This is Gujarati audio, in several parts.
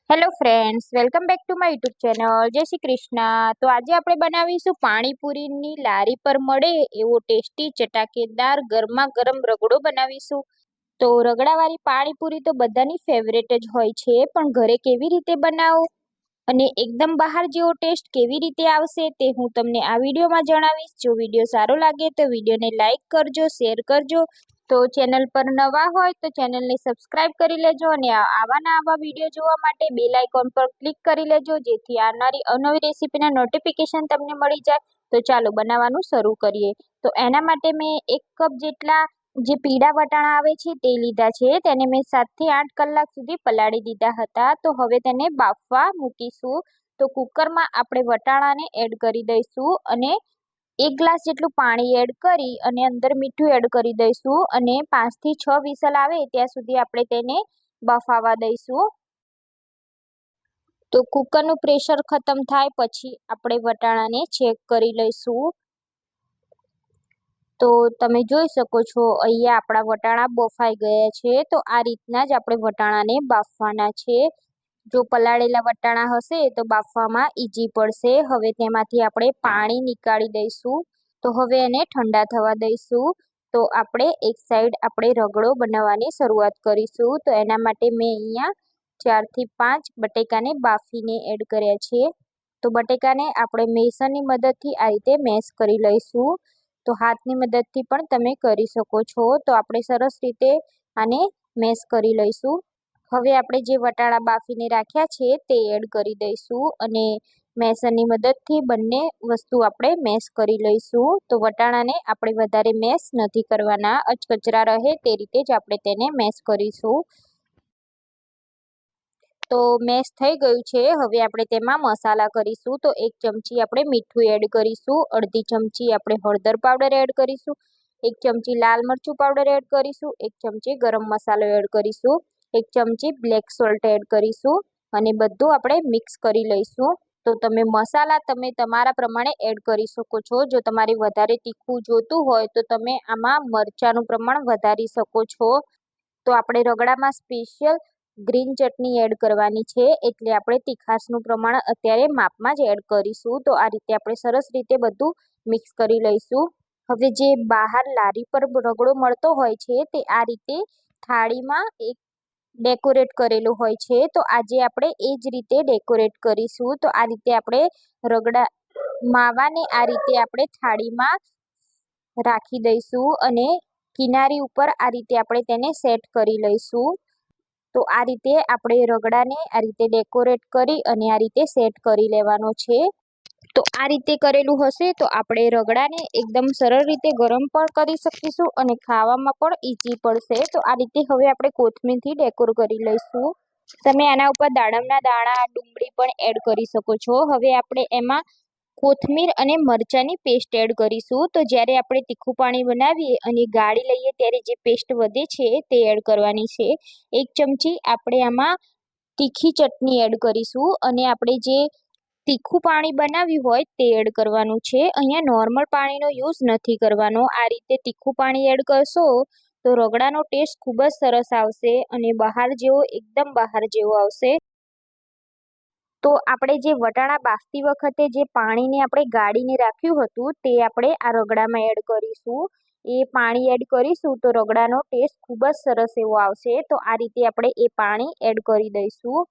Hello friends, welcome back to my YouTube channel. જય શ્રી કૃષ્ણ. તો આજે આપણે બનાવીશું પાણીપુરીની લારી પર મળે એવો ટેસ્ટી ચટાકેદાર ગરમા ગરમ રગડો બનાવીશું. તો રગડાવાળી પાણીપુરી તો બધાની ફેવરેટ જ હોય છે, પણ ઘરે કેવી રીતે બનાવો અને એકદમ બહાર જેવો ટેસ્ટ કેવી રીતે આવશે તે હું તમને આ વિડીયોમાં જણાવીશ. જો વિડીયો સારો લાગે તો વિડીયોને લાઈક કરજો, શેર કરજો. તો ચેનલ પર નવા હોય તો ચેનલને સબસ્ક્રાઇબ કરી લેજો અને આવા વિડીયો જોવા માટે બેલ આઇકોન પર ક્લિક કરી લેજો, જેથી આવનારી અવનવી રેસીપીના નોટિફિકેશન તમને મળી જાય. તો ચાલો બનાવવાનું શરૂ કરીએ. તો એના માટે મેં 1 કપ જેટલા જે પીળા વટાણા આવે છે તે લીધા છે. તેને મેં 7 થી 8 કલાક સુધી પલાળી દીધા હતા. તો હવે તેને બાફવા મૂકીશું. તો કુકરમાં આપણે વટાણાને એડ કરી દઈશું અને 1 ગ્લાસ જેટલું પાણી એડ કરી અને અંદર મીઠું એડ કરી દઈશું અને 5 થી 6 વિસલ આવે ત્યાં સુધી આપણે તેને બફાવા દઈશું. તો કુકરનું પ્રેશર ખતમ થાય પછી આપણે વટાણાને ચેક કરી લઈશું. તો તમે જોઈ શકો છો અહીંયા આપણા વટાણા બફાઈ ગયા છે. તો આ રીતના જ આપણે વટાણાને બાફવાના છે. જો પલાળેલા વટાણા હશે તો બાફવામાં ઈઝી પડશે. હવે તેમાંથી આપણે પાણી નીકાળી દઈશું. તો હવે એને ઠંડા થવા દઈશું. તો આપણે એક સાઈડ આપણે રગડો બનાવવાની શરૂઆત કરીશું. તો એના માટે મેં અહીંયા 4 થી 5 બટેકાને બાફીને એડ કર્યા છે. તો બટેકાને આપણે મેસરની મદદથી આ રીતે મેશ કરી લઈશું. તો હાથની મદદથી પણ તમે કરી શકો છો. તો આપણે સરસ રીતે આને મેશ કરી લઈશું. હવે આપણે જે વટાણા બાફીને રાખ્યા છે તે એડ કરી દઈશું અને મેસરની મદદથી બંને વસ્તુ આપણે મેશ કરી લઈશું. તો વટાણાને આપણે વધારે મેશ નથી કરવાના, અચકચરા રહે તે રીતે જ આપણે તેને મેશ કરીશું. તો મેશ થઈ ગયું છે. હવે આપણે તેમાં મસાલા કરીશું. તો 1 ચમચી આપણે મીઠું એડ કરીશું, અડધી ચમચી આપણે હળદર પાવડર એડ કરીશું, 1 ચમચી લાલ મરચું પાવડર એડ કરીશું, 1 ચમચી ગરમ મસાલો એડ કરીશું, 1 ચમચી બ્લેક સોલ્ટ એડ કરીશું અને બધું આપણે મિક્સ કરી લઈશું. તો તમે મસાલા તમારા પ્રમાણે એડ કરી શકો છો. જો તમારે વધારે તીખું જોતું હોય તો તમે આમાં મરચાંનું પ્રમાણ વધારી શકો છો. તો આપણે રગડામાં સ્પેશિયલ ગ્રીન ચટણી એડ કરવાની છે, એટલે આપણે તીખાશનું પ્રમાણ અત્યારે માપમાં જ એડ કરીશું. તો આ રીતે આપણે સરસ રીતે બધું મિક્સ કરી લઈશું. હવે જે બહાર લારી પર રગડો મળતો હોય છે તે આ રીતે થાળીમાં એક ડેકોરેટ કરેલું હોય છે. તો આજે આપણે એ જ રીતે ડેકોરેટ કરીશું. તો આ રીતે આપણે રગડા માવાને આ રીતે આપણે થાળીમાં રાખી દઈશું અને કિનારી ઉપર આ રીતે આપણે તેને સેટ કરી લઈશું. તો આ રીતે આપણે રગડાને આ રીતે ડેકોરેટ કરી અને આ રીતે સેટ કરી લેવાનો છે. તો આ રીતે કરેલું હશે તો આપણે રગડાને એકદમ સરળ રીતે ગરમ પણ કરી શકીશું અને ખાવામાં પણ ઈઝી પડશે. તો આ રીતે હવે આપણે કોથમીરથી ડેકોર કરી લઈશું. તમે આના ઉપર દાડમના દાણા, ડુંગળી પણ એડ કરી શકો છો. હવે આપણે એમાં કોથમીર અને મરચાંની પેસ્ટ એડ કરીશું. તો જ્યારે આપણે તીખું પાણી બનાવીએ અને ગાળી લઈએ ત્યારે જે પેસ્ટ વધે છે તે એડ કરવાની છે. 1 ચમચી આપણે આમાં તીખી ચટણી એડ કરીશું અને આપણે જે તીખું પાણી બનાવ્યું હોય તે એડ કરવાનું છે. અહીંયા નોર્મલ પાણીનો યુઝ નથી કરવાનો. આ રીતે તીખું પાણી એડ કરશો તો રગડાનો ટેસ્ટ ખૂબ જ સરસ આવશે અને એકદમ બહાર જેવો આવશે. તો આપણે જે વટાણા બાફતી વખતે જે પાણીને આપણે ગાળીને રાખ્યું હતું તે આપણે આ રગડામાં એડ કરીશું. એ પાણી એડ કરીશું તો રગડાનો ટેસ્ટ ખૂબ જ સરસ એવો આવશે. તો આ રીતે આપણે એ પાણી એડ કરી દઈશું.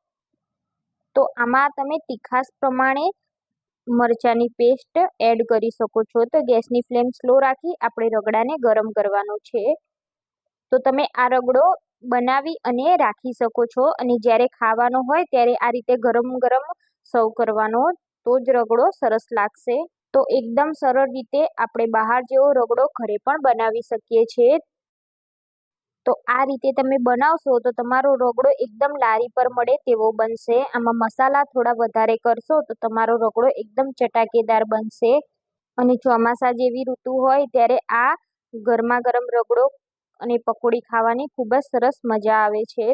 તો આમાં તમે તીખાશ પ્રમાણે મરચાંની પેસ્ટ એડ કરી શકો છો. તો ગેસની ફ્લેમ સ્લો રાખી આપણે રગડાને ગરમ કરવાનો છે. તો તમે આ રગડો બનાવી અને રાખી શકો છો અને જ્યારે ખાવાનો હોય ત્યારે આ રીતે ગરમ ગરમ સર્વ કરવાનો, તો જ રગડો સરસ લાગશે. તો એકદમ સરળ રીતે આપણે બહાર જેવો રગડો ઘરે પણ બનાવી શકીએ છીએ. તો આ રીતે તમે બનાવશો તો તમારો રગડો એકદમ લારી પર મળે તેવો બનશે. આમાં મસાલા થોડા વધારે કરશો તો તમારો રગડો એકદમ ચટાકેદાર બનશે. અને ચોમાસા જેવી ઋતુ હોય ત્યારે આ ગરમા ગરમ રગડો અને પકોડી ખાવાની ખૂબ જ સરસ મજા આવે છે.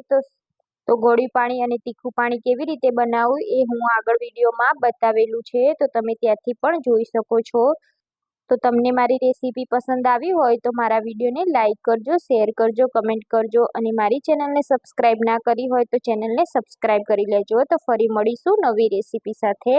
તો ગોળી પાણી અને તીખું પાણી કેવી રીતે બનાવવું એ હું આગળ વિડીયોમાં બતાવેલું છે, તો તમે ત્યાંથી પણ જોઈ શકો છો. તો તમને મારી રેસીપી પસંદ આવી હોય તો મારા વિડીયોને લાઇક કરજો, શેર કરજો, કમેન્ટ કરજો અને મારી ચેનલને સબસ્ક્રાઈબ ના કરી હોય તો ચેનલને સબસ્ક્રાઈબ કરી લેજો. તો ફરી મળીશું નવી રેસીપી સાથે.